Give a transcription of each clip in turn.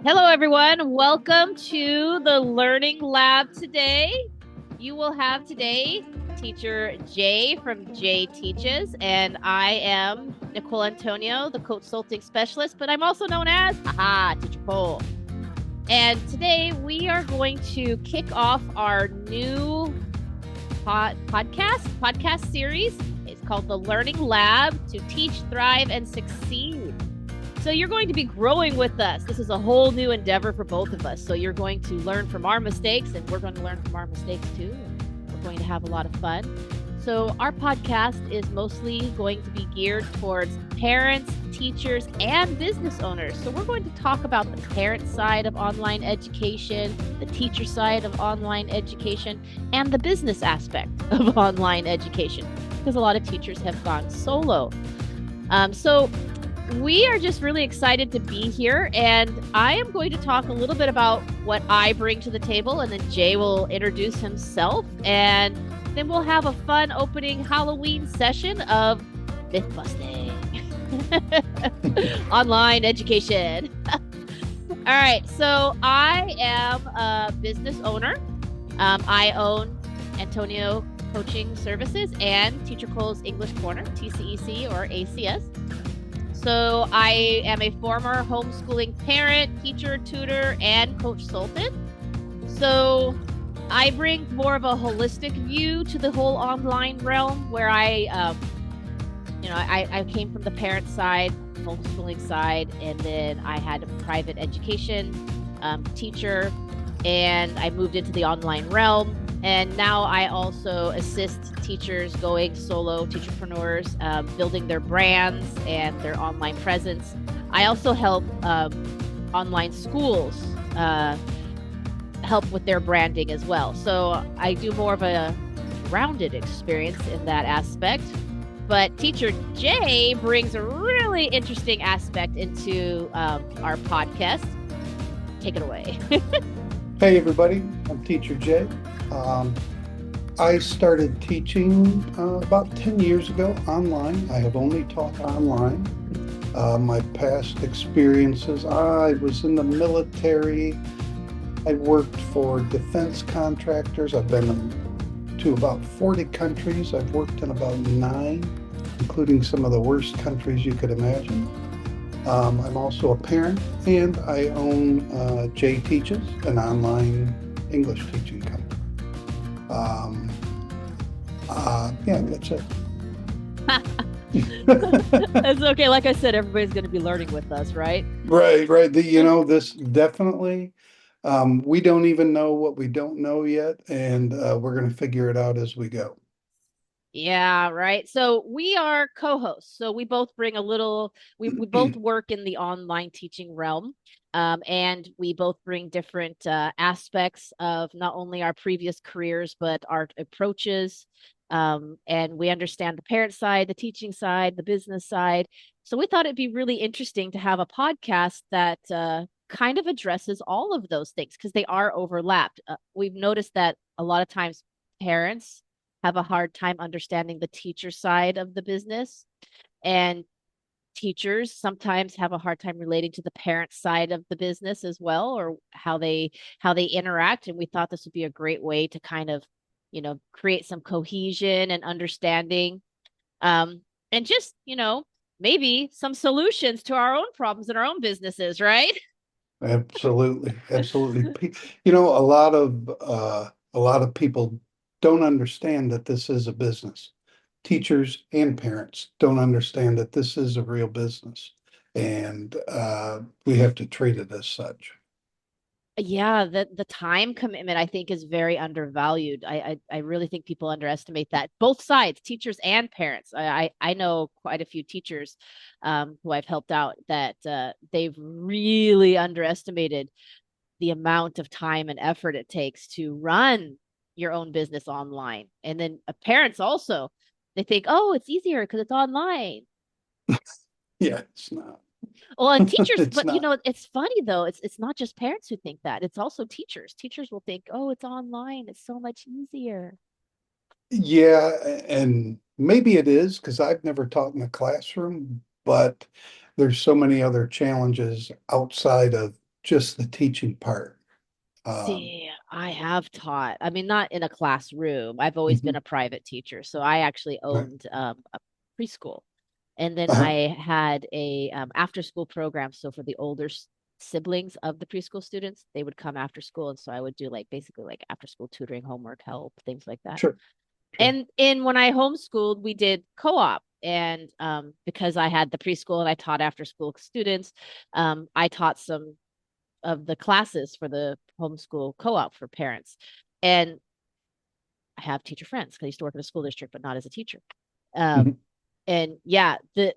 Hello, everyone. Welcome to the Learning Lab today. You will have today teacher Jay from Jay Teaches, and I am Nicole Antonio, the consulting specialist, but I'm also known as Teacher Cole. And today we are going to kick off our new podcast series. It's called the Learning Lab to Teach, Thrive, and Succeed. So you're going to be growing with us. This is a whole new endeavor for both of us. So you're going to learn from our mistakes, and we're going to learn from our mistakes too. We're going to have a lot of fun. So our podcast is mostly going to be geared towards parents, teachers, and business owners. So we're going to talk about the parent side of online education, the teacher side of online education, and the business aspect of online education, because a lot of teachers have gone solo. So we are just really excited to be here, and I am going to talk a little bit about what I bring to the table, and then Jay will introduce himself, and then we'll have a fun opening Halloween session of myth busting. Online education. All right, so I am a business owner. I own Antonio Coaching Services and Teacher Cole's English Corner, TCEC or ACS. So I am a former homeschooling parent, teacher, tutor, and consultant. So I bring more of a holistic view to the whole online realm, where I came from the parent side, homeschooling side, and then I had a private education teacher, and I moved into the online realm. And now I also assist teachers going solo, teacherpreneurs, building their brands and their online presence. I also help online schools help with their branding as well. So I do more of a rounded experience in that aspect. But Teacher Jay brings a really interesting aspect into our podcast. Take it away. Hey everybody, I'm Teacher Jay. I started teaching about 10 years ago online. I have only taught online. My past experiences, I was in the military. I worked for defense contractors. I've been to about 40 countries. I've worked in about 9, including some of the worst countries you could imagine. I'm also a parent, and I own Jay Teaches, an online English teaching company. Yeah, that's it. That's okay. Like I said, everybody's going to be learning with us, right? Right. This definitely, we don't even know what we don't know yet, and we're going to figure it out as we go. Yeah, right. So we are co-hosts. So we both bring a little, we both work in the online teaching realm. And we both bring different aspects of not only our previous careers, but our approaches. And we understand the parent side, the teaching side, the business side. So we thought it'd be really interesting to have a podcast that kind of addresses all of those things, because they are overlapped. We've noticed that a lot of times parents have a hard time understanding the teacher side of the business, and teachers sometimes have a hard time relating to the parent side of the business as well, or how they interact. And we thought this would be a great way to kind of create some cohesion and understanding, and just maybe some solutions to our own problems in our own businesses, right? Absolutely, absolutely. A lot of people don't understand that this is a business. Teachers and parents don't understand that this is a real business, and we have to treat it as such. Yeah, the time commitment, I think, is very undervalued. I really think people underestimate that. Both sides, teachers and parents. I know quite a few teachers who I've helped out that they've really underestimated the amount of time and effort it takes to run your own business online. And then parents also, they think, oh, it's easier because it's online. Yeah, it's not. Well, and teachers, It's but not. it's funny though. It's not just parents who think that. It's also teachers. Teachers will think, "Oh, it's online. It's so much easier." Yeah, and maybe it is because I've never taught in a classroom, but there's so many other challenges outside of just the teaching part. Um, See, I have taught. I mean, not in a classroom. I've always been mhm, a private teacher. So I actually right. owned a preschool. And then Uh-huh, I had a after school program. So for the older siblings of the preschool students, they would come after school. And so I would do like basically like after school tutoring, homework help, things like that. sure, sure. And when I homeschooled, we did co-op. And because I had the preschool and I taught after school students, I taught some of the classes for the homeschool co-op for parents. And I have teacher friends because I used to work in a school district, but not as a teacher. Um, Mhm. and yeah, the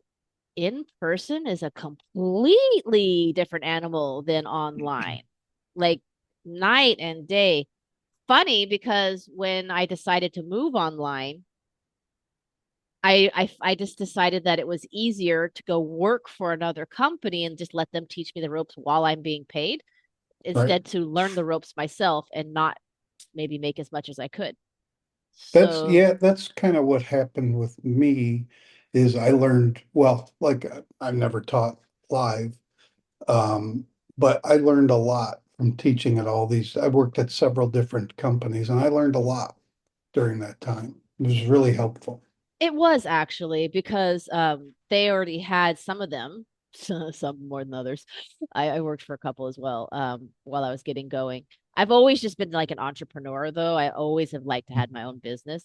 in person is a completely different animal than online, like night and day. Funny because when I decided to move online, I just decided that it was easier to go work for another company and just let them teach me the ropes while I'm being paid Right. instead to learn the ropes myself and not maybe make as much as I could. That's So yeah, that's kind of what happened with me is I learned, well, like I never taught live, um, but I learned a lot from teaching at all these. I worked at several different companies and I learned a lot during that time. It was really helpful. it was actually because they already had some of them, some more than others. I worked for a couple as well while I was getting going. I've always just been like an entrepreneur though. I always have liked to have my own business.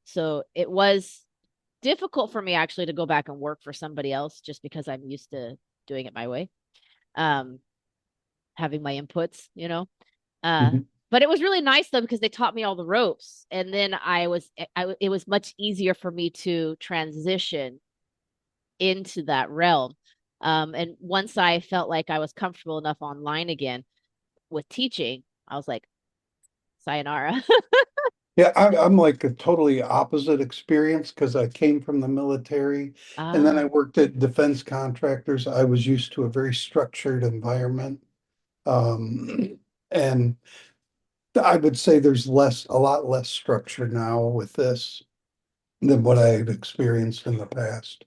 So it was difficult for me actually to go back and work for somebody else just because I'm used to doing it my way. Um, having my inputs, you know. Uh, Mhm. but it was really nice though because they taught me all the ropes, and then it was much easier for me to transition into that realm. And once I felt like I was comfortable enough online again with teaching, I was like, sayonara. Yeah, I'm like a totally opposite experience because I came from the military and then I Ah, worked at defense contractors. I was used to a very structured environment. And I would say there's a lot less structure now with this than what I've experienced in the past.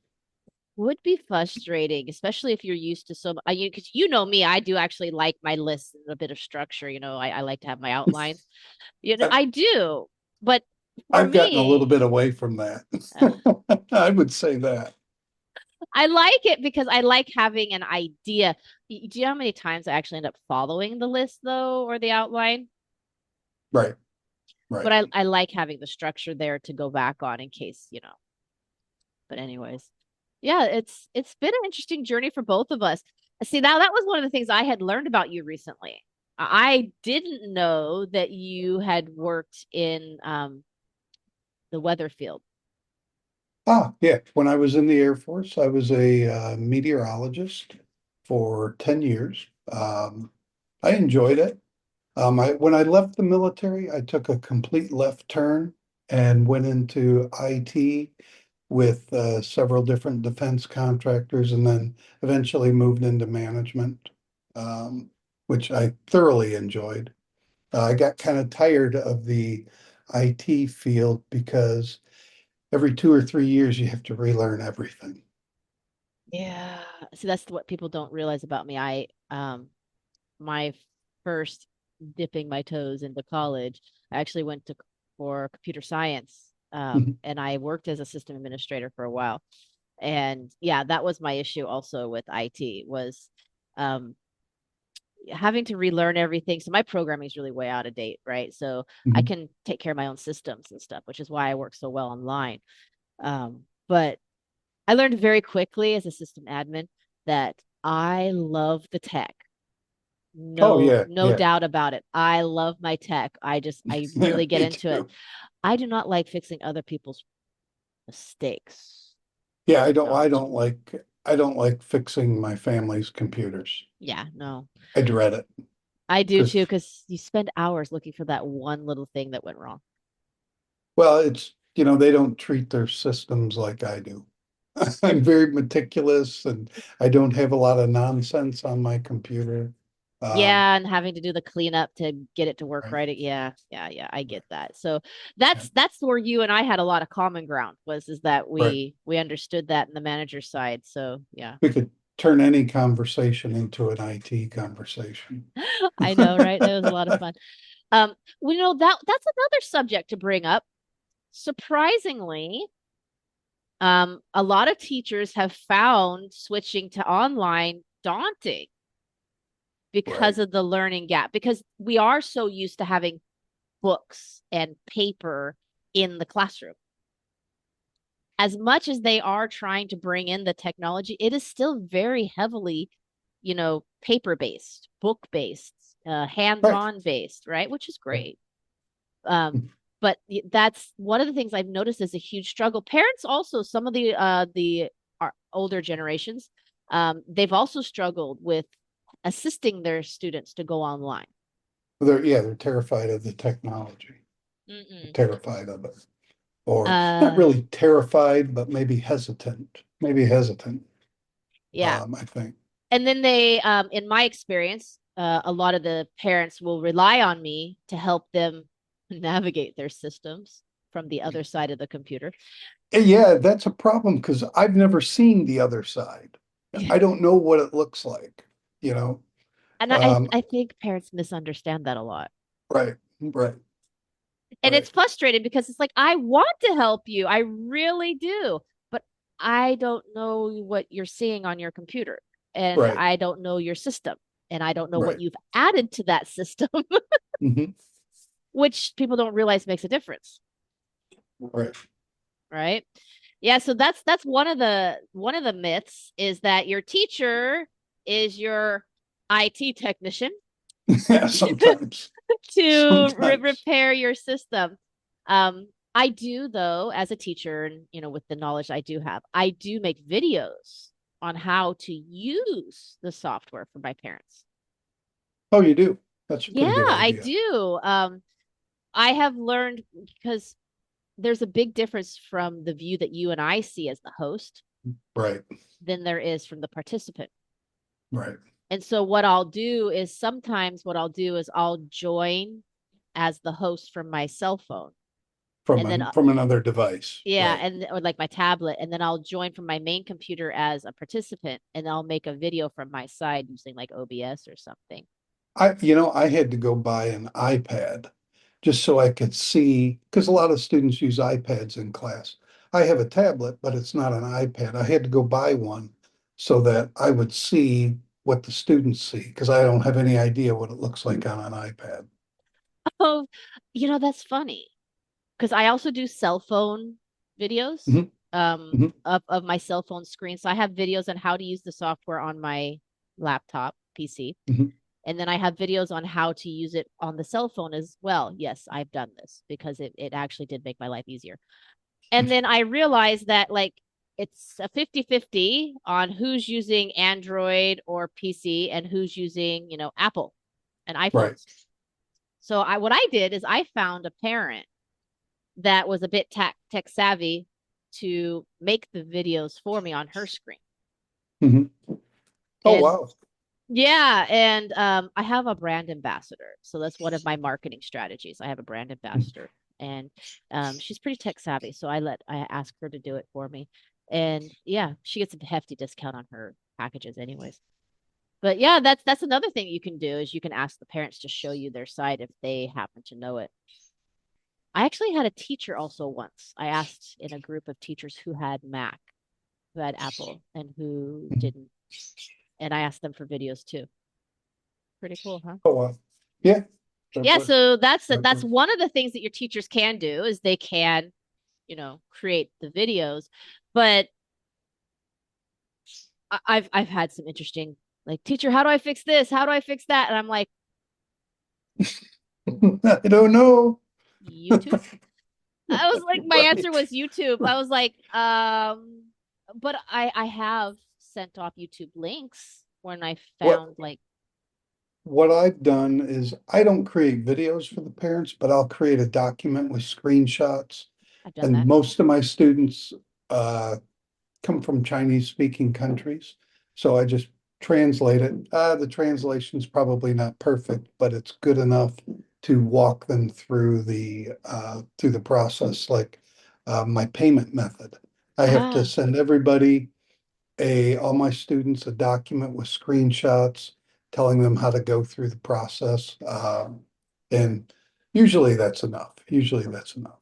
would be frustrating, especially if you're used to so because you know me, I do actually like my lists and a bit of structure. I like to have my outlines. I- I do, but for I've gotten a little me, bit away from that. uh, I would say that. I like it because I like having an idea. Do you know how many times I actually end up following the list though, or the outline? Right, But right. I like having the structure there to go back on in case, But anyways, yeah, it's been an interesting journey for both of us. See, now that was one of the things I had learned about you recently. I didn't know that you had worked in the weather field. Ah, yeah. When I was in the Air Force, I was a meteorologist for 10 years. I enjoyed it. When I left the military, I took a complete left turn and went into IT with several different defense contractors and then eventually moved into management, um, which I thoroughly enjoyed. I got kind of tired of the IT field because every 2 or 3 years you have to relearn everything. Yeah. See, that's what people don't realize about me. My first dipping my toes into college, I actually went to for computer science. Mhm, And I worked as a system administrator for a while. And yeah, that was my issue also with IT was um having to relearn everything. So my programming is really way out of date, right? So I mhm. can take care of my own systems and stuff, which is why I work so well online. But I learned very quickly as a system admin that I love the tech. Oh No, yeah, no yeah. doubt about it. I love my tech. I really get Me into it. too. I do not like fixing other people's mistakes. Yeah, Don't. I don't like fixing my family's computers. Yeah, no. I dread it I do because, too, because you spend hours looking for that one little thing that went wrong. well, they don't treat their systems like I do. I'm very meticulous and I don't have a lot of nonsense on my computer. Um, Yeah, and having to do the cleanup to get it to work right, right. Yeah, yeah, yeah. I right, get that. So yeah, that's where you and I had a lot of common ground was is that right. we understood that in the manager side. So yeah. We could. turn any conversation into an IT conversation. I know, right? That was a lot of fun. Um, well, that's another subject to bring up. Surprisingly, a lot of teachers have found switching to online daunting because Right. of the learning gap, because we are so used to having books and paper in the classroom. As much as they are trying to bring in the technology, it is still very heavily, paper based, book based, hands Right. on based, right? Which is great. Um, but that's one of the things I've noticed is a huge struggle. Parents also, some of the older generations, they've also struggled with assisting their students to go online. They're terrified of the technology, Mm-mm. terrified of it, or not Uh, really terrified, but maybe hesitant. yeah. I think. And then in my experience, a lot of the parents will rely on me to help them navigate their systems from the other side of the computer. Yeah, that's a problem because I've never seen the other side. I don't know what it looks like, you know. And Um, I think parents misunderstand that a lot. right, right, And right, it's frustrating because it's like, I want to help you. I really do. But I don't know what you're seeing on your computer. And right, I don't know your system. And I don't know what right. you've added to that system, Hmm. which people don't realize makes a difference. Right. Right. Yeah, so that's one of the myths is that your teacher is your IT technician Yeah, sometimes, to sometimes. repair your system. I do though, as a teacher, and with the knowledge I do have, I do make videos on how to use the software for my parents. Oh, you do. That's a Yeah, pretty good I idea. do. I have learned because there's a big difference from the view that you and I see as the host Right, than there is from the participant. right. And so what I'll do is sometimes what I'll do is I'll join as the host from my cell phone. And then From another device. yeah, Right. and or like my tablet, and then I'll join from my main computer as a participant, and I'll make a video from my side using like OBS or something. I had to go buy an iPad just so I could see, because a lot of students use iPads in class. I have a tablet, but it's not an iPad. I had to go buy one so that I would see what the students see, because I don't have any idea what it looks like on an iPad. Oh, that's funny because I also do cell phone videos Hmm. Hmm. of my cell phone screen. So I have videos on how to use the software on my laptop PC. Hmm. And then I have videos on how to use it on the cell phone as well. Yes, I've done this because it actually did make my life easier. And then I realized that like it's a 50-50 on who's using Android or PC and who's using, Apple and Right. iPhones. So what I did is I found a parent that was a bit tech savvy to make the videos for me on her screen. Hmm. Oh, And wow. yeah, and I have a brand ambassador. So that's one of my marketing strategies. I have a brand ambassador, and she's pretty tech savvy. So I ask her to do it for me, and yeah, she gets a hefty discount on her packages, anyways. But yeah, that's another thing you can do is you can ask the parents to show you their site if they happen to know it. I actually had a teacher also once. I asked in a group of teachers who had Mac, who had Apple, and who Mhm. didn't, and I asked them for videos too. Pretty cool, huh? Oh, wow. Yeah, that Yeah, works. so that's That that's works. one of the things that your teachers can do is they can, create the videos. But I've had some interesting like, teacher, how do I fix this? How do I fix that? And I'm like, I don't know. YouTube. I was like, my answer Right. was YouTube. I was like, but I have sent off YouTube links when I What found like what I've done is I don't create videos for the parents, but I'll create a document with screenshots. I've done And that. most of my students come from Chinese speaking countries. So I just translate it. The translation's probably not perfect, but it's good enough to walk them through the process, like my payment method. I have to Ah, send everybody. all my students a document with screenshots telling them how to go through the process. And usually that's enough. Usually that's enough.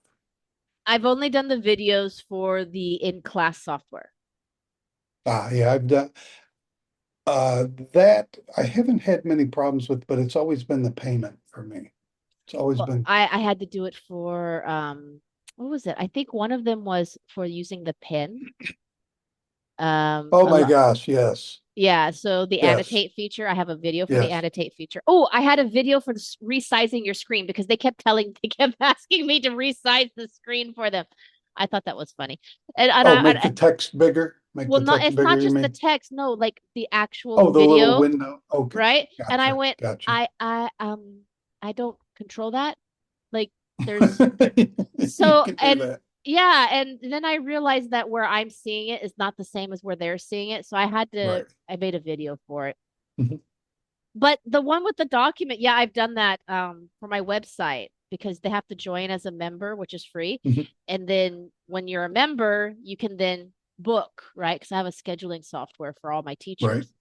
I've only done the videos for the in-class software. Yeah, I've done that. I haven't had many problems with, but it's always been the payment for me. It's always Well, been, I had to do it for what was it? I think one of them was for using the pen. oh A my lot. gosh, yes, Yeah, so the yes, annotate feature, I have a video for the yes. annotate feature. Oh, I had a video for resizing your screen because they kept asking me to resize the screen for them. I thought that was funny. Oh, make the text bigger. Make Well, the not text it's not bigger, you just the mean? text, no, like the actual Oh, the little video, window. Okay, right? And I gotcha, went, gotcha. I don't control that. Like there You so can do and that. yeah, and then I realized that where I'm seeing it is not the same as where they're seeing it. So Right. I made a video for it. Mhm, But the one with the document, yeah, I've done that for my website because they have to join as a member, which is free. mhm. And then when you're a member, you can then book, right? Because I have a scheduling software for all my Right. teachers.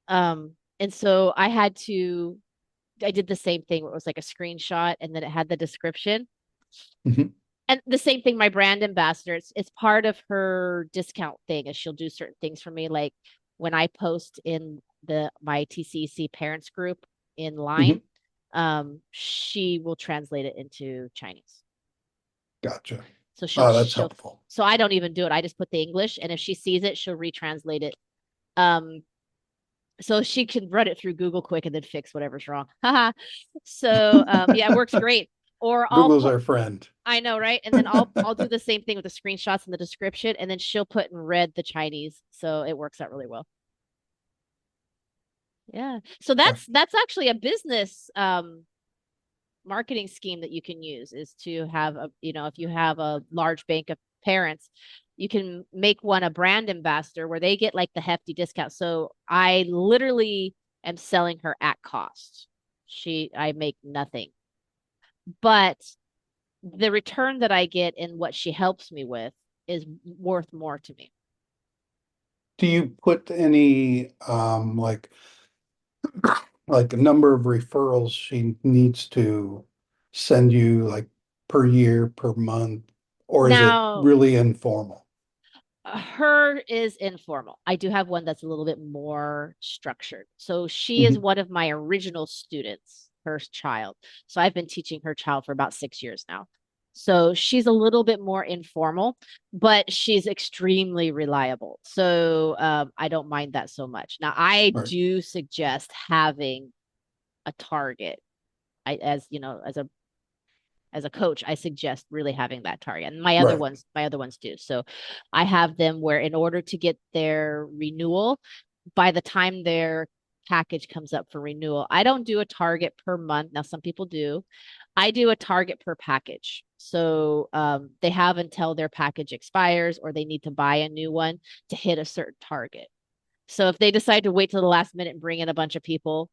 And so I did the same thing where it was like a screenshot and then it had the description. Mhm, And the same thing, my brand ambassador, it's part of her discount thing is she'll do certain things for me. Like when I post in my TCC parents group in mhm. line, she will translate it into Chinese. Gotcha. So she'll Oh, that's she'll helpful. so I don't even do it. I just put the English and if she sees it, she'll retranslate it. Um, so she can run it through Google quick and then fix whatever's wrong. Haha. So yeah, it works great. Or Google's our friend. I know, right? And then I'll do the same thing with the screenshots and the description, and then she'll put in red the Chinese, so it works out really well. Yeah. So Yeah. that's actually a business marketing scheme that you can use is to have a, if you have a large bank of parents, you can make one a brand ambassador where they get like the hefty discount. So I literally am selling her at cost. I make nothing, but the return that I get in what she helps me with is worth more to me. Do you put any like a number of referrals she needs to send you like per year, per month, or is it Now, really informal? her is informal. I do have one that's a little bit more structured. So she is Mhm. one of my original students, her child. So I've been teaching her child for about 6 years now. So she's a little bit more informal, but she's extremely reliable. So I don't mind that so much. Now, I Right, do suggest having a target. As you know, as a coach, I suggest really having that target. And right. my other ones do. So I have them where in order to get their renewal, by the time their package comes up for renewal, I don't do a target per month. Now, some people do. I do a target per package. So they have until their package expires or they need to buy a new one to hit a certain target. So if they decide to wait till the last minute and bring in a bunch of people,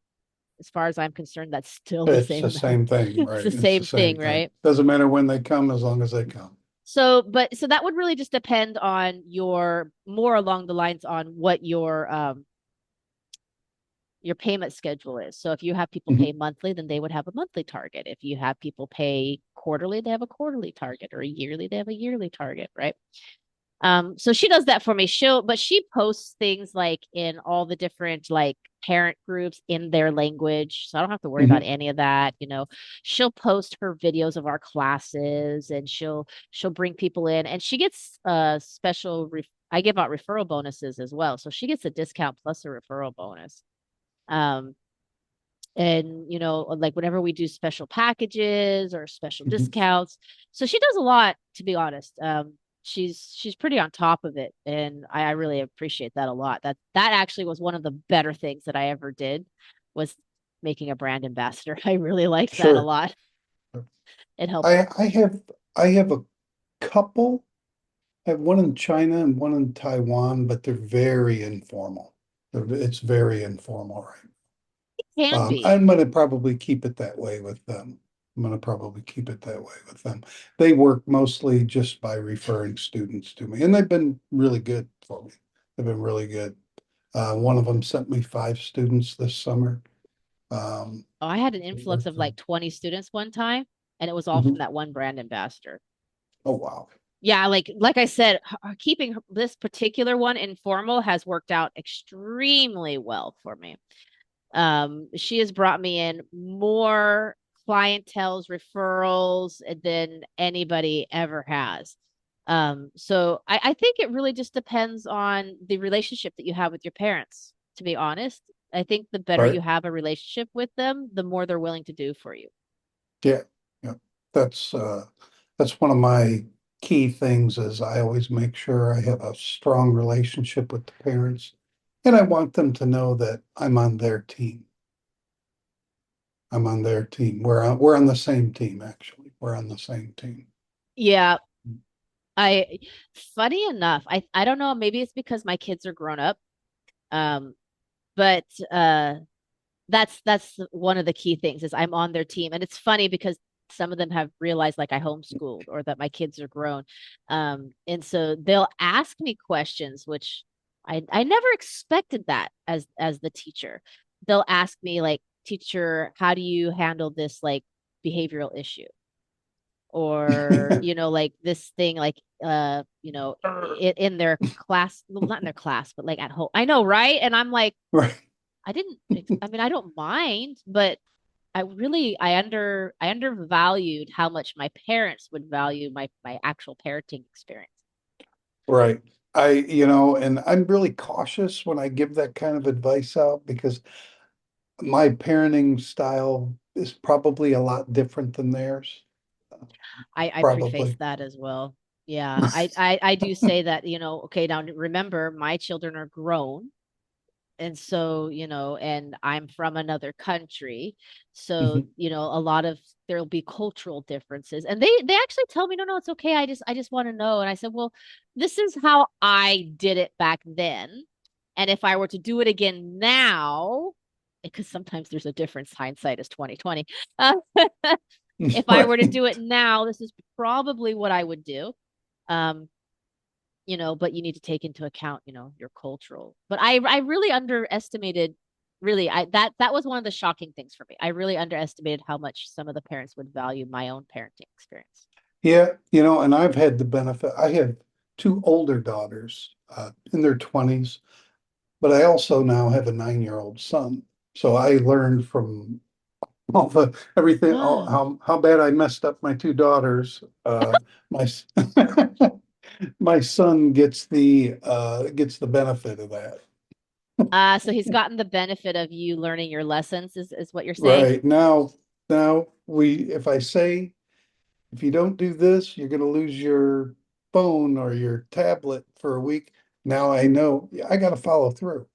as far as I'm concerned, that's still the It's same the amount. same thing, It's right? the It's the same same thing, thing. right? Doesn't matter when they come as long as they come. So that would really just depend on your more along the lines on what your payment schedule is. So if you have people pay Mhm. monthly, then they would have a monthly target. If you have people pay quarterly, they have a quarterly target, or a yearly, they have a yearly target, right? So she does that for me. But she posts things like in all the different like parent groups in their language. So I don't have to worry about Mhm. any of that. She'll post her videos of our classes and she'll bring people in and she gets I give out referral bonuses as well. So she gets a discount plus a referral bonus. Um, and like whenever we do special packages or special Mhm. discounts, so she does a lot, to be honest. She's pretty on top of it and I really appreciate that a lot. That actually was one of the better things that I ever did was making a brand ambassador. I really liked that a Sure. lot. It helped. I have a couple. I have one in China and one in Taiwan, but they're very informal. It's very informal, right? Can be. I'm gonna probably keep it that way with them. I'm gonna probably keep it that way with them. They work mostly just by referring students to me, and they've been really good for me. They've been really good. One of them sent me 5 students this summer. Oh, I had an So influx of that's, like 20 students one time, and it was all from mhm. that one brand ambassador. Oh, wow. Yeah, like I said, keeping this particular one informal has worked out extremely well for me. She has brought me in more clientels, referrals than anybody ever has. So I think it really just depends on the relationship that you have with your parents, to be honest. I think the better you Right. have a relationship with them, the more they're willing to do for you. Yeah. Yeah. That's, uh, that's one of my key things is I always make sure I have a strong relationship with the parents. And I want them to know that I'm on their team. I'm on their team. We're on the same team, actually. We're on the same team. Yeah, I funny enough, I don't know, maybe it's because my kids are grown up. Um, but that's one of the key things is I'm on their team. And it's funny because some of them have realized like I homeschooled or that my kids are grown. And so they'll ask me questions, which I never expected that as the teacher. They'll ask me like, teacher, how do you handle this like behavioral issue? Or, like this thing like in their class, well, not in their class, but like at home. I know, right? And I'm like, Right. I mean, I don't mind, but I undervalued how much my parents would value my actual parenting experience. Right. And I'm really cautious when I give that kind of advice out because my parenting style is probably a lot different than theirs. I preface Probably. that as well. Yeah, I do say that, okay, now remember my children are grown. And so, and I'm from another country. So, Mhm. a lot of there'll be cultural differences. And they actually tell me, no, no, it's okay. I just want to know. And I said, well, this is how I did it back then. And if I were to do it again now, because sometimes there's a difference, hindsight is 2020. Uh, if I were to Right. do it now, this is probably what I would do. Um, but you need to take into account, your cultural. But I really underestimated, really, that was one of the shocking things for me. I really underestimated how much some of the parents would value my own parenting experience. Yeah, and I've had the benefit. I have 2 older daughters, in their 20s, but I also now have a 9-year-old son. So I learned from all the everything, all Ah, how bad I messed up my 2 daughters. My my son gets the benefit of that. so he's gotten the benefit of you learning your lessons, is what you're saying? Right now if I say if you don't do this, you're going to lose your phone or your tablet for a week. Now I know I got to follow through.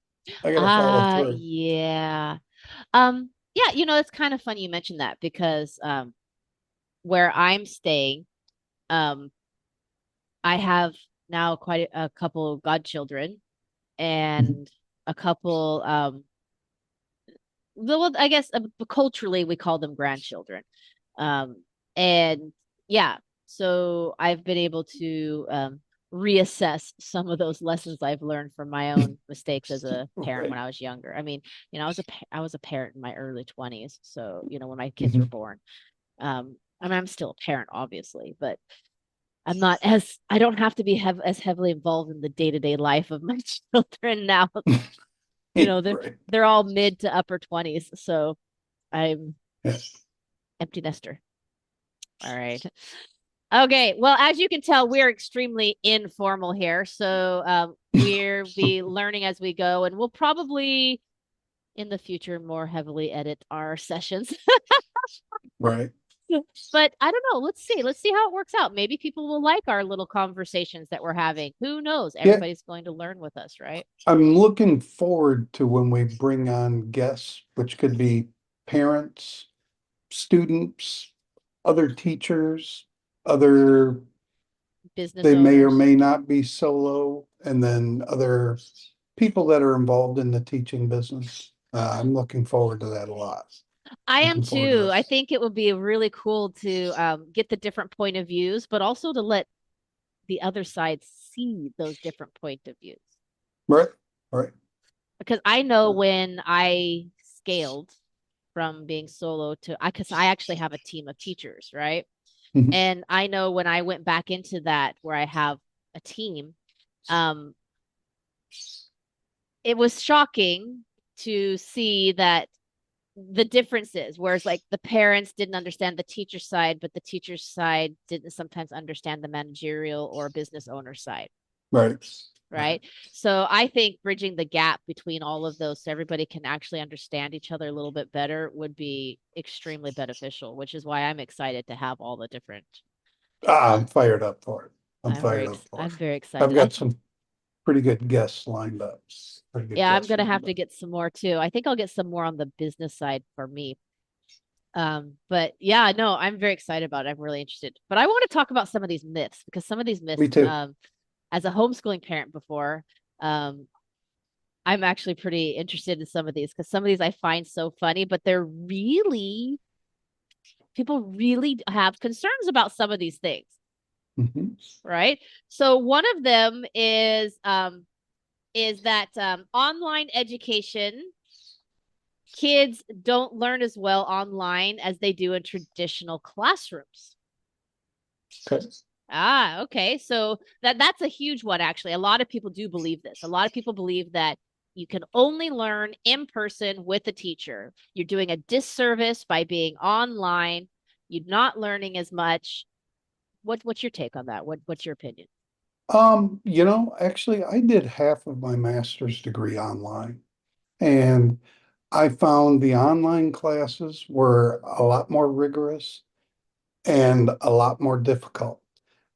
I got to follow through. Yeah. Yeah, it's kind of funny you mentioned that because where I'm staying, um, I have now quite a couple godchildren Mhm. and a couple well, I guess culturally we call them grandchildren. And yeah, so I've been able to reassess some of those lessons I've learned from my own mistakes as a parent when Right. I was younger. I mean, I was a parent in my early 20s, so when my kids were Mhm. born. I mean, I'm still a parent, obviously, but I don't have to be as heavily involved in the day-to-day life of my children now. They're Right. they're all mid to upper 20s, so I'm Yeah. empty nester. All right. Okay. Well, as you can tell, we're extremely informal here. So we'll be learning as we go, and we'll probably in the future more heavily edit our sessions. Right. But I don't know. Let's see. Let's see how it works out. Maybe people will like our little conversations that we're having. Who knows? Yeah. Everybody's going to learn with us, right? I'm looking forward to when we bring on guests, which could be parents, students, other teachers, other Business they may or owners. may not be solo, and then other people that are involved in the teaching business. I'm looking forward to that a lot. I am Looking forward to too. that. I think it would be really cool to get the different point of views, but also to let the other side see those different point of views. Right. Right. Because I know when I scaled from being solo to I because I actually have a team of teachers, right? Mhm. And I know when I went back into that where I have a team, um, it was shocking to see that the differences, whereas like the parents didn't understand the teacher side, but the teacher's side didn't sometimes understand the managerial or business owner side. Right. Right. Right. So I think bridging the gap between all of those so everybody can actually understand each other a little bit better would be extremely beneficial, which is why I'm excited to have all the different. I'm fired up for it. I'm fired up for it. I'm very I've excited. I got think, some pretty good guests lined up. Pretty good yeah, I'm guests gonna lined have to up. get some more too. I think I'll get some more on the business side for me. But yeah, no, I'm very excited about it. I'm really interested. But I want to talk about some of these myths because some of these myths, Me too. as a homeschooling parent before, um, I'm actually pretty interested in some of these because some of these I find so funny, but they're really, people really have concerns about some of these things, Mhm. right? So one of them is that online education, kids don't learn as well online as they do in traditional classrooms. Okay. Ah, okay. So that's a huge one actually. A lot of people do believe this. A lot of people believe that you can only learn in person with a teacher. You're doing a disservice by being online. You're not learning as much. What's your take on that? What's your opinion? Actually, I did half of my master's degree online, and I found the online classes were a lot more rigorous and a lot more difficult.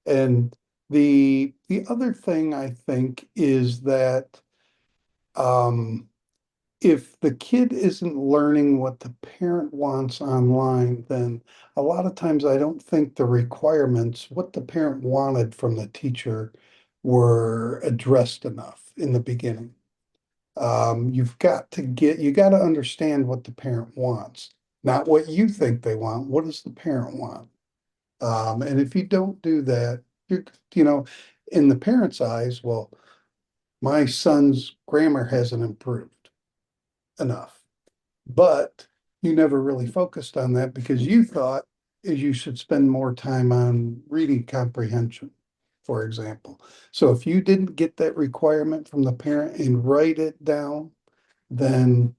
And the other thing I think is that um, if the kid isn't learning what the parent wants online, then a lot of times I don't think the requirements, what the parent wanted from the teacher, were addressed enough in the beginning. You got to understand what the parent wants, not what you think they want. What does the parent want? And if you don't do that, you're, you know, in the parent's eyes, well, my son's grammar hasn't improved enough. But you never really focused on that because you thought is you should spend more time on reading comprehension, for example. So if you didn't get that requirement from the parent and write it down, then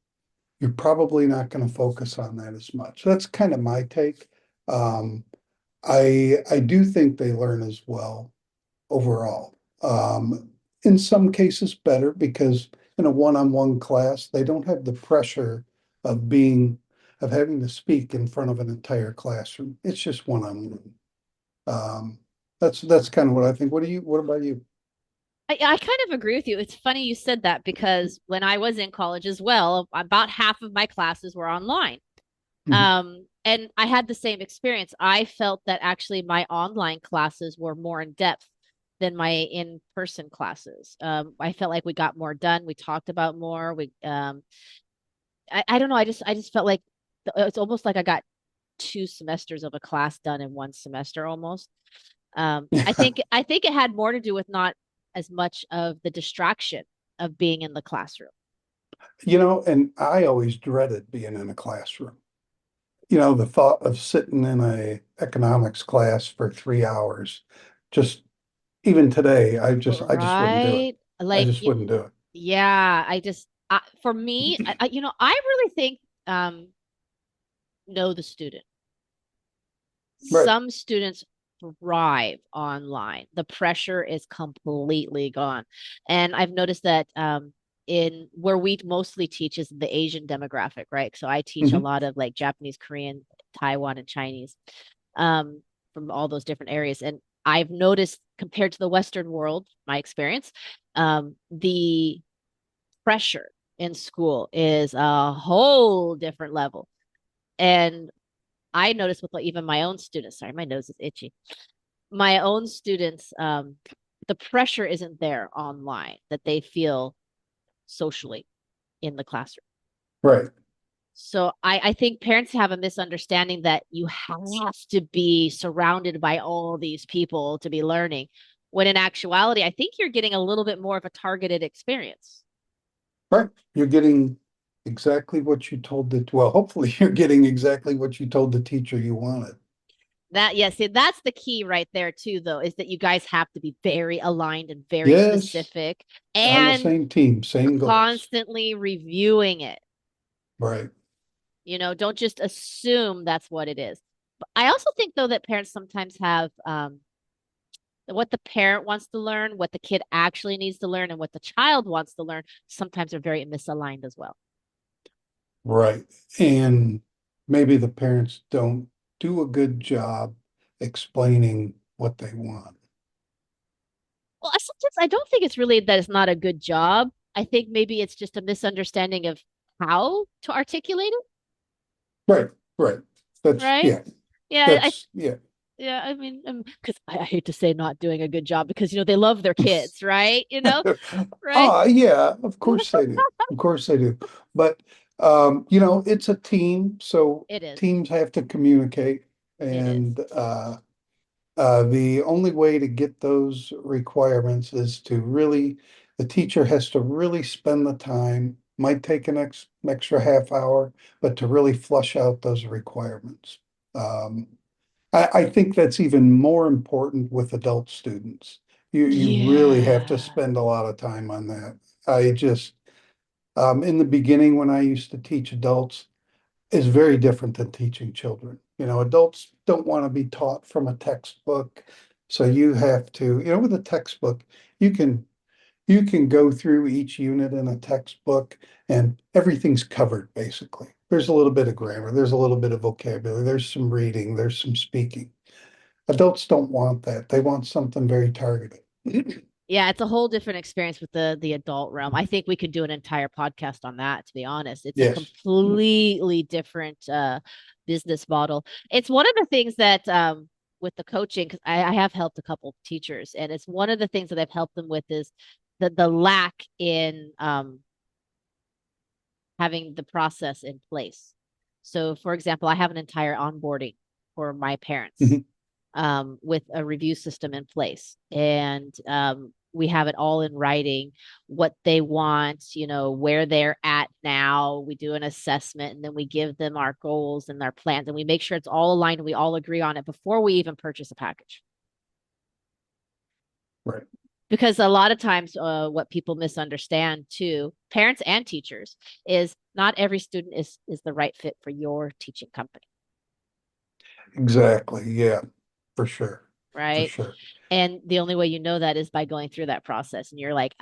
you're probably not going to focus on that as much. That's kind of my take. Um, I do think they learn as well overall. In some cases better because in a one-on-one class, they don't have the pressure of being of having to speak in front of an entire classroom. It's just one-on-one. Um, that's kind of what I think. What about you? I kind of agree with you. It's funny you said that because when I was in college as well, about half of my classes were online. Mhm. And I had the same experience. I felt that actually my online classes were more in depth than my in-person classes. I felt like we got more done. We talked about more. I don't know. I just felt like it's almost like I got 2 semesters of a class done in one semester almost. I think it had more to do with not as much of the distraction of being in the classroom. And I always dreaded being in a classroom. The thought of sitting in a economics class for 3 hours, just even today, I just wouldn't do it. Right? I Like, just wouldn't do it. yeah, for me, I really think, know the student. Right. Some students thrive online. The pressure is completely gone. And I've noticed that, in where we mostly teach is the Asian demographic, right? So I teach a Mhm. lot of like Japanese, Korean, Taiwan, and Chinese, um, from all those different areas. And I've noticed compared to the Western world, my experience, the pressure in school is a whole different level. And I noticed with like even my own students, sorry, my nose is itchy. My own students, the pressure isn't there online that they feel socially in the classroom. Right. So I think parents have a misunderstanding that you have to be surrounded by all these people to be learning, When in actuality, I think you're getting a little bit more of a targeted experience. Right. You're getting exactly what you told the, well, hopefully you're getting exactly what you told the teacher you wanted. That, yes, see, that's the key right there too, though, is that you guys have to be very aligned and very Yes, specific on the and same team, same goals. constantly reviewing it. Right. Don't just assume that's what it is. But I also think though that parents sometimes have what the parent wants to learn, what the kid actually needs to learn, and what the child wants to learn sometimes are very misaligned as well. Right. And maybe the parents don't do a good job explaining what they want. Well, sometimes I don't think it's really that it's not a good job. I think maybe it's just a misunderstanding of how to articulate it, Right. Right. That's, right? yeah. Yeah, That's, yeah. yeah, I mean, because I hate to say not doing a good job because they love their kids, right? Right? Yeah, of course they do. Of course they do. But it's a team, so It is. teams have to communicate. It is. And the only way to get those requirements is to really, the teacher has to really spend the time, might take an extra half hour, but to really flush out those requirements. Um, I think that's even more important with adult students. You really have to Yeah. spend a lot of time on that. I just, in the beginning, when I used to teach adults, is very different than teaching children. Adults don't want to be taught from a textbook. So you have to, with a textbook, you can you can go through each unit in a textbook and everything's covered basically. There's a little bit of grammar, there's a little bit of vocabulary, there's some reading, there's some speaking. Adults don't want that. They want something very targeted. Yeah, it's a whole different experience with the adult realm. I think we could do an entire podcast on that, to be honest. It's a Yes. completely different business model. It's one of the things that with the coaching, because I have helped a couple of teachers, and it's one of the things that I've helped them with is the lack in having the process in place. So, for example, I have an entire onboarding for my parents Mhm. with a review system in place. And we have it all in writing what they want, where they're at now. We do an assessment and then we give them our goals and our plans and we make sure it's all aligned and we all agree on it before we even purchase a package. Right. Because a lot of times, what people misunderstand too, parents and teachers, is not every student is the right fit for your teaching company, Exactly. Yeah, for sure. For right? sure. And the only way you know that is by going through that process. And you're like,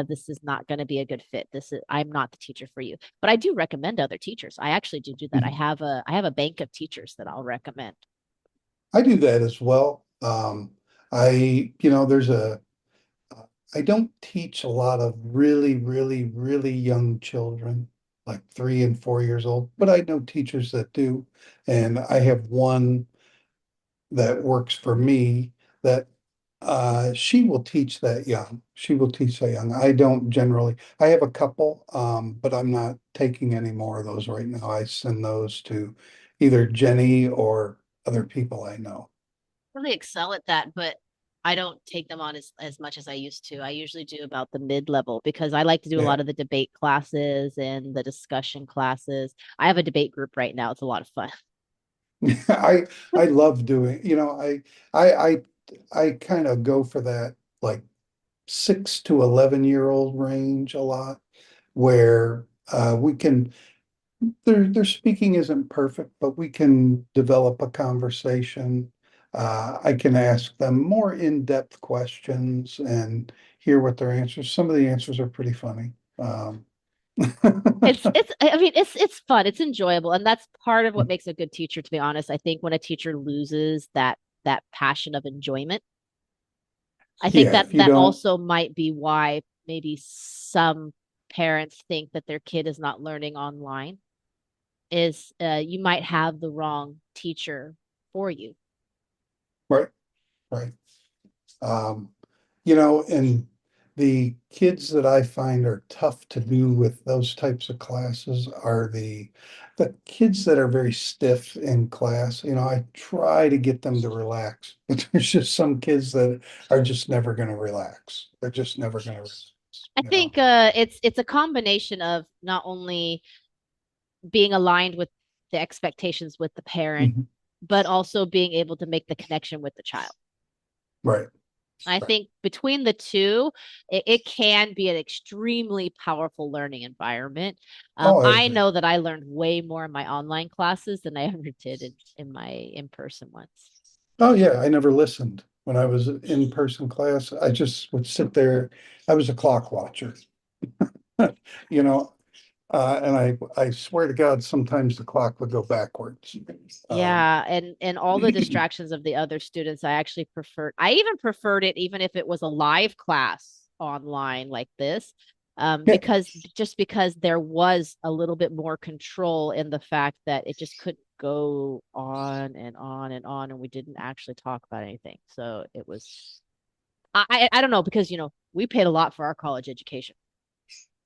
this is not going to be a good fit. I'm not the teacher for you. But I do recommend other teachers. I actually do that. Mhm. I have a bank of teachers that I'll recommend. I do that as well. There's I don't teach a lot of really, really, really young children, like 3 and 4 years old, but I know teachers that do. And I have one that works for me that she will teach that young. She will teach that young. I don't generally, I have a couple, but I'm not taking any more of those right now. I send those to either Jenny or other people I know. Really excel at that, but I don't take them on as much as I used to. I usually do about the mid level because I like to do a Yeah. lot of the debate classes and the discussion classes. I have a debate group right now. It's a lot of fun. I I love doing, I I kind of go for that like 6 to 11 year old range a lot where we can their speaking isn't perfect, but we can develop a conversation. I can ask them more in-depth questions and hear what their answers. Some of the answers are pretty funny. It's I mean it's fun. It's enjoyable and that's part of what makes a good teacher to be honest. I think when a teacher loses that passion of enjoyment, I think Yeah, that if you that don't, also might be why maybe some parents think that their kid is not learning online is you might have the wrong teacher for you. right, right. Um, and The kids that I find are tough to do with those types of classes are the kids that are very stiff in class. I try to get them to relax, but there's just some kids that are just never going to relax. They're just never going to relax, I you know. think it's a combination of not only being aligned with the expectations with the parent, Mhm. but also being able to make the connection with the child. Right, I right. think between the two, it can be an extremely powerful learning environment. Oh, I I agree. know that I learned way more in my online classes than I ever did in my in-person ones. Oh, yeah, I never listened. When I was in person class, I just would sit there. I was a clock watcher, you know, and I swear to God, sometimes the clock would go backwards. Um, Yeah, and all the distractions of the other students, I even preferred it even if it was a live class online like this. yeah. Because there was a little bit more control in the fact that it just couldn't go on and on and on, and we didn't actually talk about anything. So it was I don't know because we paid a lot for our college education,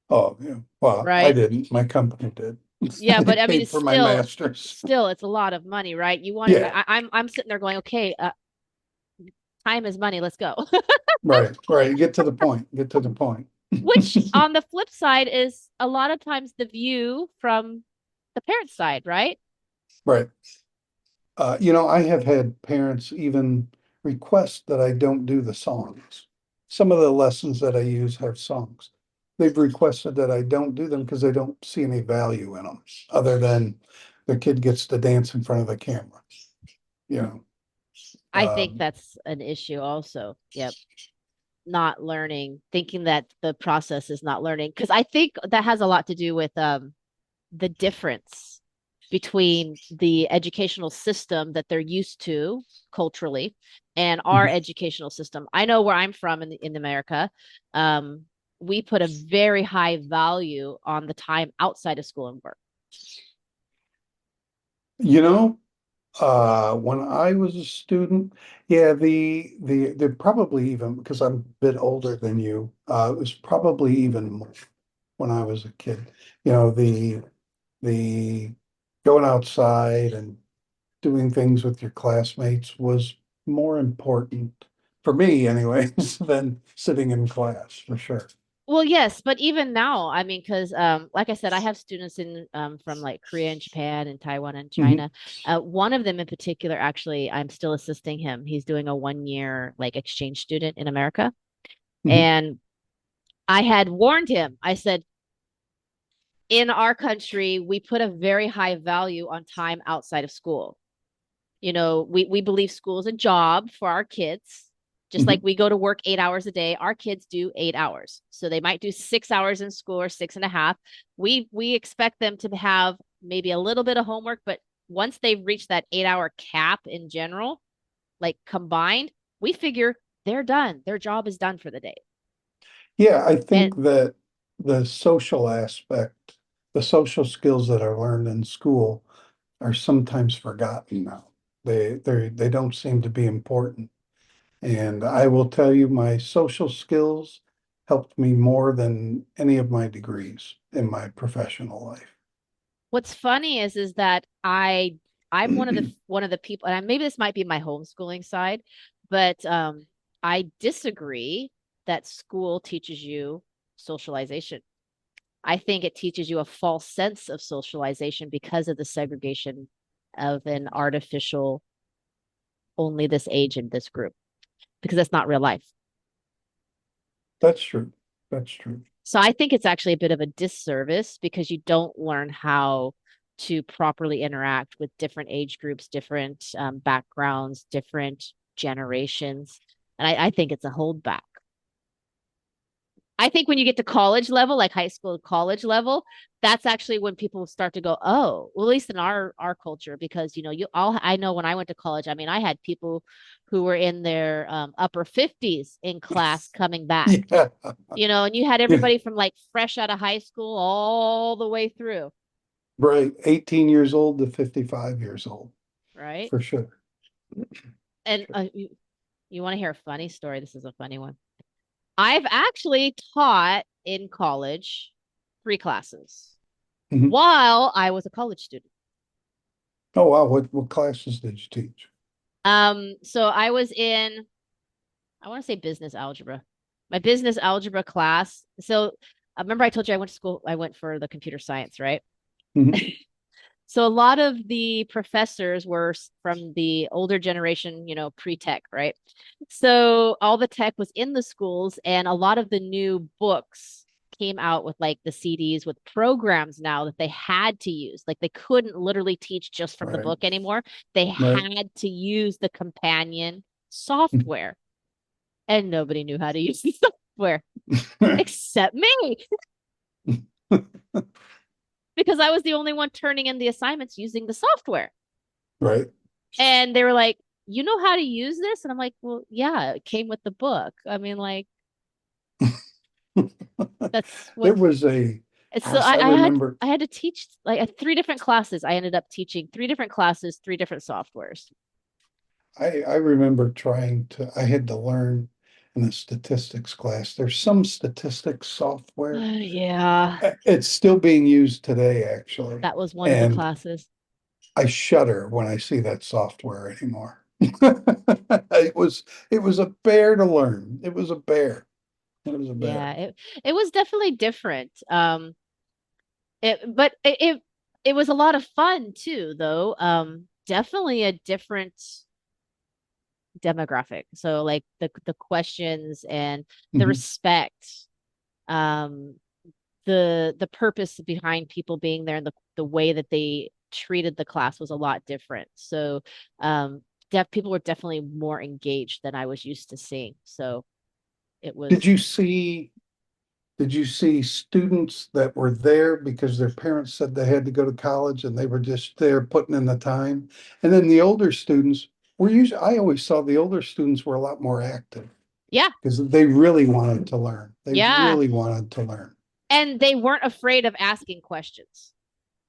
Oh, yeah. Well, I right? didn't. My company did. Yeah, They but I mean paid it's for my master's. still it's a lot of money, right? You want Yeah, I'm sitting there going, okay, time is money, let's go. right, right. Get to the point. Get to the point. Which on the flip side is a lot of times the view from the parent side, right? Right. I have had parents even request that I don't do the songs. Some of the lessons that I use have songs. They've requested that I don't do them because they don't see any value in them, other than the kid gets to dance in front of the camera, you know. I think Um, that's an issue also. Yep. Not learning, thinking that the process is not learning. Because I think that has a lot to do with the difference between the educational system that they're used to culturally and our mhm. educational system. I know where I'm from in America. Um, we put a very high value on the time outside of school and work. You know, when I was a student, yeah, the probably even because I'm a bit older than you, it was probably even more when I was a kid. The going outside and doing things with your classmates was more important for me anyways than sitting in class for sure. Well, yes, but even now, I mean, because like I said, I have students in from like Korea and Japan and Taiwan and Hmm. China. One of them in particular, actually, I'm still assisting him. He's doing a 1 year like exchange student in America. Hmm. And I had warned him. I said, in our country, we put a very high value on time outside of school. We believe school is a job for our kids. Just like Hmm. we go to work 8 hours a day, our kids do 8 hours. So they might do 6 hours in school or six and a half. We expect them to have maybe a little bit of homework, but once they've reached that 8 hour cap in general, like combined, we figure they're done. Their job is done for the day. Yeah, I And think that the social aspect, the social skills that are learned in school are sometimes forgotten now. They don't seem to be important. And I will tell you, my social skills helped me more than any of my degrees in my professional life. what's funny is that I'm one of the people, and maybe this might be my homeschooling side, but I disagree that school teaches you socialization. I think it teaches you a false sense of socialization because of the segregation of an artificial only this age and this group, because that's not real life. That's true. That's true. So I think it's actually a bit of a disservice because you don't learn how to properly interact with different age groups, different backgrounds, different generations. And I think it's a holdback. I think when you get to college level, like high school, college level, that's actually when people start to go, oh, well, at least in our culture, because you all I know when I went to college, I mean, I had people who were in their upper 50s in class coming back, Yeah. and you had Yeah. everybody from like fresh out of high school all the way through, Right. 18 years old to 55 years old, right? for sure. And you want to hear a funny story? This is a funny one. I've actually taught in college 3 classes Mhm. while I was a college student. Oh, wow. What classes did you teach? So I was in, I want to say business algebra. My business algebra class. So remember I told you I went to school, I went for the computer science, right? Mhm. So a lot of the professors were from the older generation, pre-tech, right? So all the tech was in the schools, and a lot of the new books came out with like the CDs with programs now that they had to use. Like they couldn't literally teach just from the Right, book anymore. They right. had to use the companion software, and nobody knew how to use the software except me because I was the only one turning in the assignments using the software. Right. And they were like, "You know how to use this?" And I'm like, "Well, yeah, it came with the book." I mean, like, that's There what. was a, And so gosh, I I had remember I had to teach like 3 different classes. I ended up teaching 3 different classes, 3 different softwares. I remember I had to learn in a statistics class. There's some statistics software. Yeah, It's still being used today, actually. that was one of the And classes. I shudder when I see that software anymore. It was a bear to learn. It was a bear. It was a Yeah, bear. it was definitely different. But it was a lot of fun too, though. Definitely a different demographic. So like the questions and the Mhm. respect, um, the purpose behind people being there and the way that they treated the class was a lot different. So deaf people were definitely more engaged than I was used to seeing. So it Did was you see Did you see students that were there because their parents said they had to go to college and they were just there putting in the time? And then the older students were usually, I always saw the older students were a lot more active yeah, because they really wanted to learn. They yeah. really wanted to learn. And they weren't afraid of asking questions.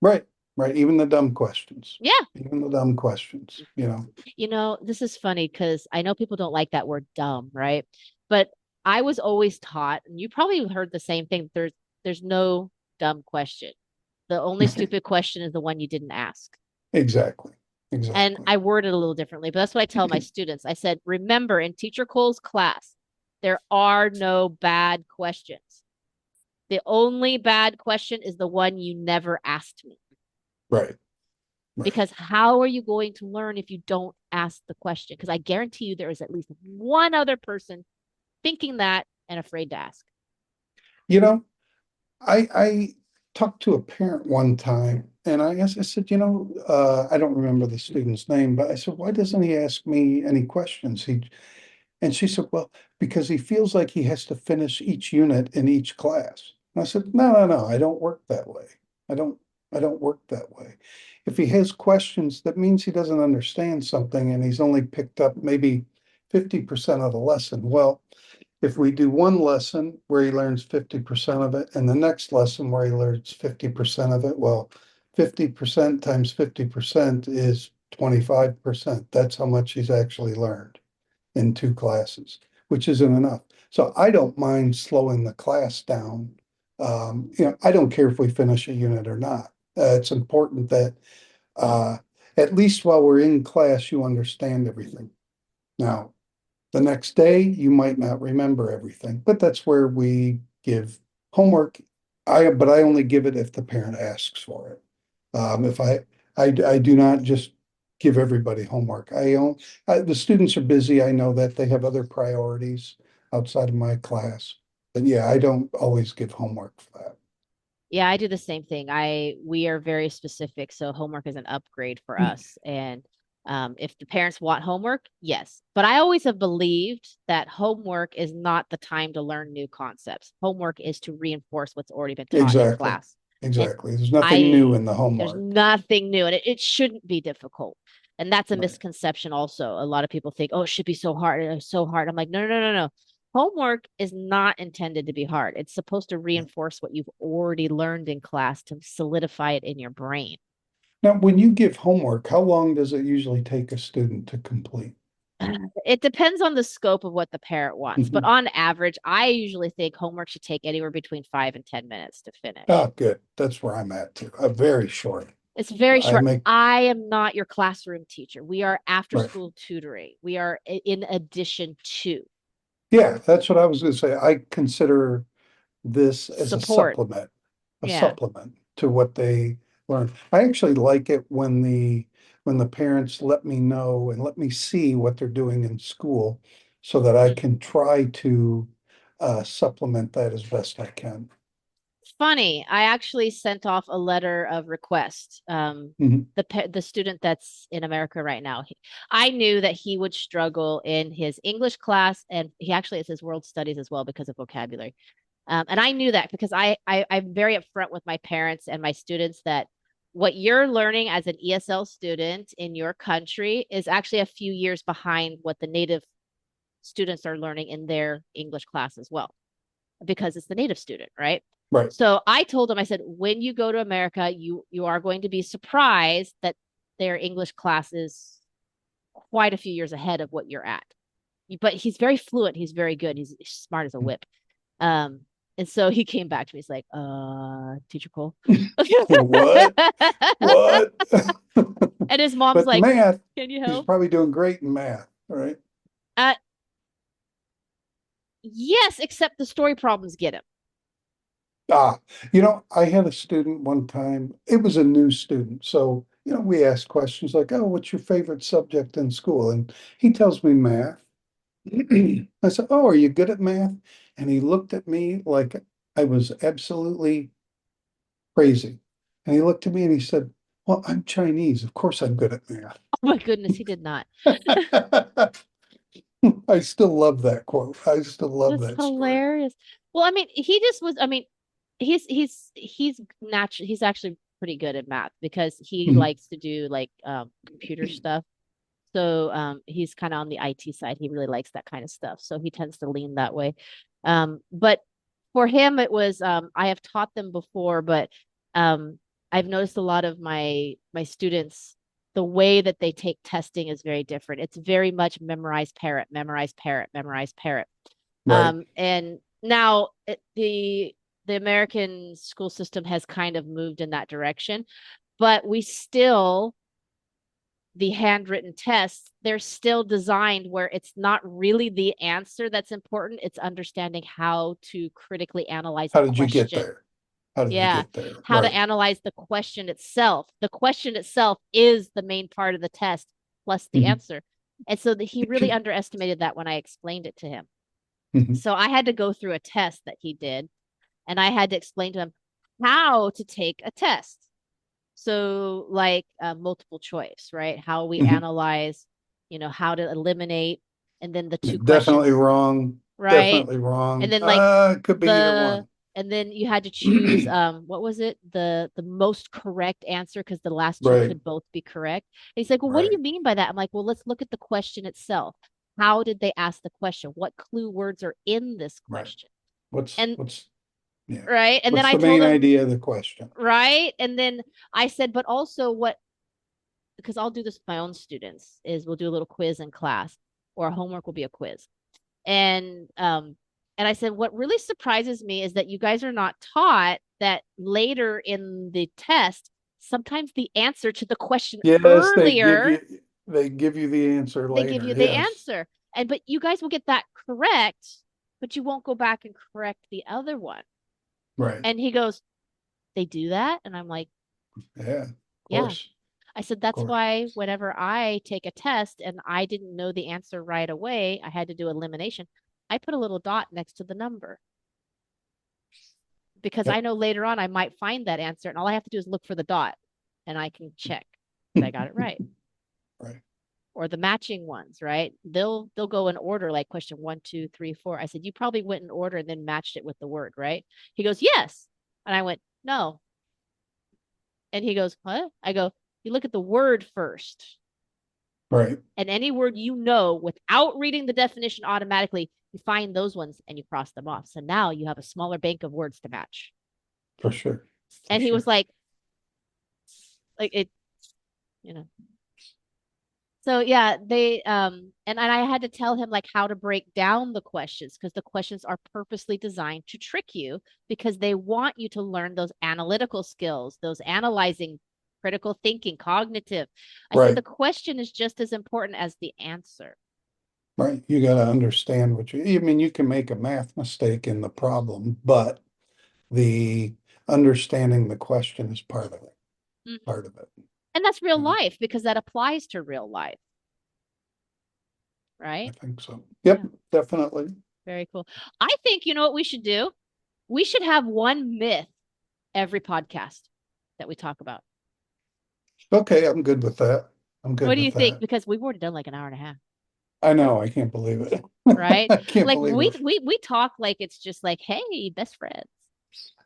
Right, right. Even the dumb questions. Yeah. Even the dumb questions, you know. This is funny because I know people don't like that word dumb, right? But I was always taught, and you probably heard the same thing, there's no dumb question. The only stupid question is the one you didn't ask. Exactly. And Exactly. I word it a little differently, but that's what I tell my students. I said, remember in Teacher Cole's class, there are no bad questions. The only bad question is the one you never asked me. Right, right. Because how are you going to learn if you don't ask the question? Because I guarantee you there is at least one other person thinking that and afraid to ask. You know, I talked to a parent one time and I said, I don't remember the student's name, but I said, why doesn't he ask me any questions? And she said, well, because he feels like he has to finish each unit in each class. And I said, no, no, no, I don't work that way. I don't, I don't work that way. If he has questions, that means he doesn't understand something and he's only picked up maybe 50% of the lesson. Well, if we do one lesson where he learns 50% of it and the next lesson where he learns 50% of it, well, 50% times 50% is 25%. That's how much he's actually learned in 2 classes, which isn't enough. So I don't mind slowing the class down. I don't care if we finish a unit or not. It's important that uh, at least while we're in class, you understand everything. Now, the next day, you might not remember everything, but that's where we give homework. But I only give it if the parent asks for it. If I do not just give everybody homework. The students are busy. I know that they have other priorities outside of my class. But yeah, I don't always give homework for that. Yeah, I do the same thing. We are very specific, so homework is an upgrade for us. And if the parents want homework, yes. But I always have believed that homework is not the time to learn new concepts. Homework is to reinforce what's already been taught in Exactly. class. And Exactly. There's nothing I new in the there's homework. nothing new, and it shouldn't be difficult. And that's a Right. misconception also. A lot of people think, oh, it should be so hard. It's so hard. I'm like, no, no, no, no, no. Homework is not intended to be hard. It's supposed to reinforce what you've already learned in class to solidify it in your brain. Now, when you give homework, how long does it usually take a student to complete? It depends on the scope of what the parent wants, but Mhm. on average, I usually think homework should take anywhere between 5 and 10 minutes to finish. Oh, good. That's where I'm at too. Very short. It's very I short. make, I am not your classroom teacher. We are after right. school tutoring. We are in addition to Yeah, that's what I was going to say. I consider this as support. a Yeah. supplement to what they learn. I actually like it when the parents let me know and let me see what they're doing in school so that I Mhm. can try to supplement that as best I can. Funny, I actually sent off a letter of request. Mhm. The student that's in America right now, I knew that he would struggle in his English class, and he actually is his world studies as well because of vocabulary. And I knew that because I'm very upfront with my parents and my students that what you're learning as an ESL student in your country is actually a few years behind what the native students are learning in their English class as well, because it's the native student, right? Right. So I told them, I said, when you go to America, you are going to be surprised that their English class is quite a few years ahead of what you're at. But he's very fluent. He's very good. He's smart as a whip. Um, and so he came back to me. He's like, Teacher Cole. What? What? And his mom's But like, math, can you he's help? probably doing great in math, right? Uh, yes, except the story problems get him. Ah, I had a student one time, it was a new student. So, we asked questions like, oh, what's your favorite subject in school? And he tells me math. I said, oh, are you good at math? And he looked at me like I was absolutely crazy. And he looked at me and he said, well, I'm Chinese. Of course I'm good at math. Oh my goodness, he did not. I still love that quote. I still love That's that story. hilarious. Well, I mean, he just was, I mean, he's natural he's actually pretty good at math because he Mhm. likes to do like computer stuff. So he's kind of on the IT side. He really likes that kind of stuff. So he tends to lean that way. But for him it was I have taught them before, but um I've noticed a lot of my students, the way that they take testing is very different. It's very much memorize parrot, memorize parrot, memorize parrot. Right. And now the American school system has kind of moved in that direction, but we still the handwritten tests, they're still designed where it's not really the answer that's important. It's understanding how to critically analyze a How did you get question. there? How did you Yeah. get there? How to Right. analyze the question itself. The question itself is the main part of the test plus the Mhm. answer. And so he really underestimated that when I explained it to him. Mhm. So I had to go through a test that he did, and I had to explain to him how to take a test. So, like multiple choice, right? How we Mhm. analyze, how to eliminate, and then the two Definitely questions, wrong. right? Definitely And wrong. then like It could be either the one. and then you had to choose what was it? The most correct answer because the last two Right. could both be correct. And he's like, "Well, what do Right. you mean by that?" I'm like, "Well, let's look at the question itself. How did they ask the question? What clue words are in this Right. question?" What's And what's yeah. right? And then What's I the told main him, idea of the question? right? And then I said, "But also what because I'll do this with my own students is we'll do a little quiz in class or homework will be a quiz. And I said what really surprises me is that you guys are not taught that later in the test sometimes the answer to the question Yes, earlier they give you the answer they give later. you the Yes. answer. And but you guys will get that correct, but you won't go back and correct the other one. Right. And he goes, they do that? And I'm like, Yeah. Of yeah. course. I said, Of that's course. why whenever I take a test and I didn't know the answer right away, I had to do elimination. I put a little dot next to the number because Yep. I know later on I might find that answer. And all I have to do is look for the dot and I can check that I got it right. Right. Or the matching ones, right? They'll go in order like question 1, 2, 3, 4. I said, you probably went in order and then matched it with the word, right? He goes, yes. And I went, no. And he goes, what? I go, you look at the word first. Right. And any word you know without reading the definition automatically, you find those ones and you cross them off. So now you have a smaller bank of words to match. For sure. For And he was sure. like it, you know, So yeah, and I had to tell him like how to break down the questions because the questions are purposely designed to trick you because they want you to learn those analytical skills, those analyzing, critical thinking, cognitive. I said Right, the question is just as important as the answer. right. You got to understand I mean, you can make a math mistake in the problem, but the understanding the question is Mhm. part of it. And that's real You know, life because that applies to real life, I right? think so. Yep, Yeah, definitely. very cool. I think you know what we should do? We should have one myth every podcast that we talk about. Okay, I'm good with that. I'm What good do you with think? that. Because we've already done like an hour and a half, I know, I can't believe it. right? I can't Like believe we it. we we talk like it's just like, hey, best friends,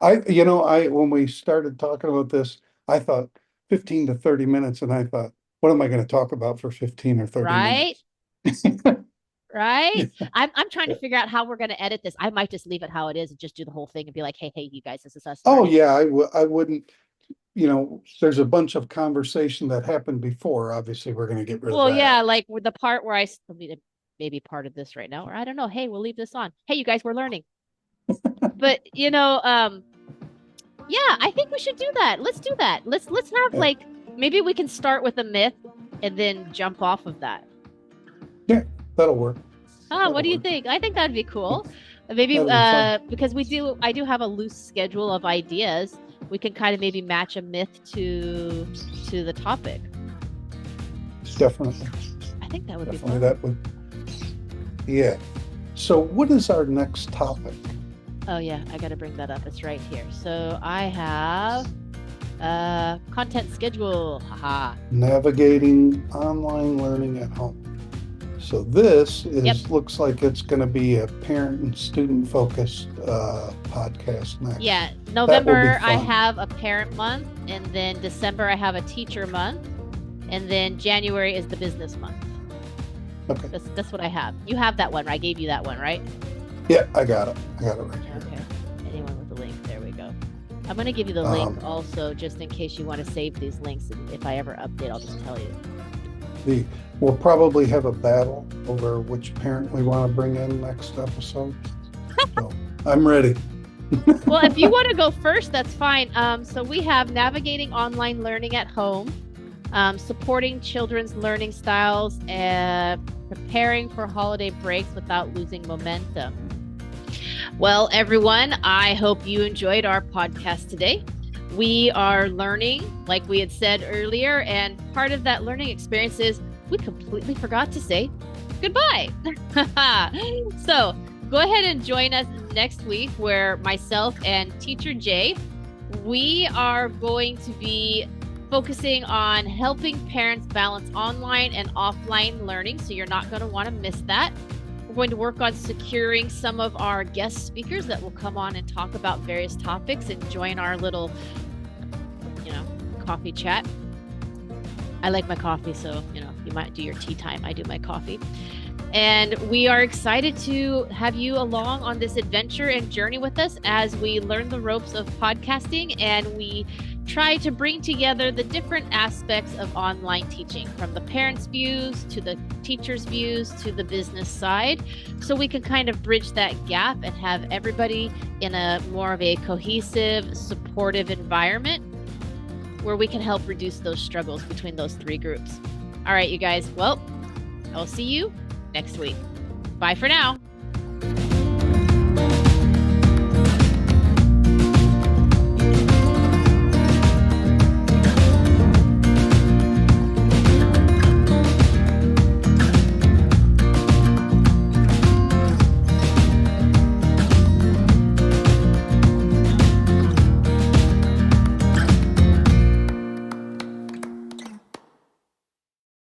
When we started talking about this, I thought 15 to 30 minutes, and I thought, what am I going to talk about for 15 or 30 right? minutes? Right? Yeah. I'm trying to figure out how we're going to edit this. I might just leave it how it is and just do the whole thing and be like, hey, you guys, this is us Oh, learning. yeah, I wouldn't, there's a bunch of conversation that happened before. Obviously, we're going to get rid of Well, that. yeah, like with the part where I mean, maybe part of this right now, or I don't know. Hey, we'll leave this on. Hey, you guys, we're learning. But yeah, I think we should do that. Let's do that. Let's have Yeah, like maybe we can start with a myth and then jump off of that. yeah, that'll work. What That'll do you work. think? I think that'd be cool. Maybe That'll be fun. because I do have a loose schedule of ideas. We can kind of maybe match a myth to the topic. Definitely. I think that would be Definitely. fun. That would, yeah. So, what is our next topic? Oh yeah, I got to bring that up. It's right here. So I have content schedule. Haha. Navigating online learning at home. So this Yep. looks like it's going to be a parent and student focused podcast next. Yeah, That will be November I fun. have a parent month, and then December I have a teacher month, and then January is the business month. Okay. That's what I have. You have that one. I gave you that one, right? Yeah, I got it. I got it right here. Okay. Anyone with the link? There we go. I'm gonna give you the link Um, also, just in case you want to save these links. And if I ever update, I'll just tell you. the we'll probably have a battle over which parent we want to bring in next episode. So I'm ready. Well, if you want to go first, that's fine. So we have navigating online learning at home, supporting children's learning styles, and preparing for holiday breaks without losing momentum. Well, everyone, I hope you enjoyed our podcast today. We are learning, like we had said earlier, and part of that learning experience is we completely forgot to say goodbye. So go ahead and join us next week where myself and teacher Jay, we are going to be focusing on helping parents balance online and offline learning. So you're not going to want to miss that. We're going to work on securing some of our guest speakers that will come on and talk about various topics and join our little, you know, coffee chat. I like my coffee, so, you might do your tea time. I do my coffee. And we are excited to have you along on this adventure and journey with us as we learn the ropes of podcasting and we try to bring together the different aspects of online teaching, from the parents' views to the teachers' views to the business side, so we can kind of bridge that gap and have everybody in a more of a cohesive, supportive environment where we can help reduce those struggles between those three groups. All right, you guys. Well, I'll see you next week. Bye for now.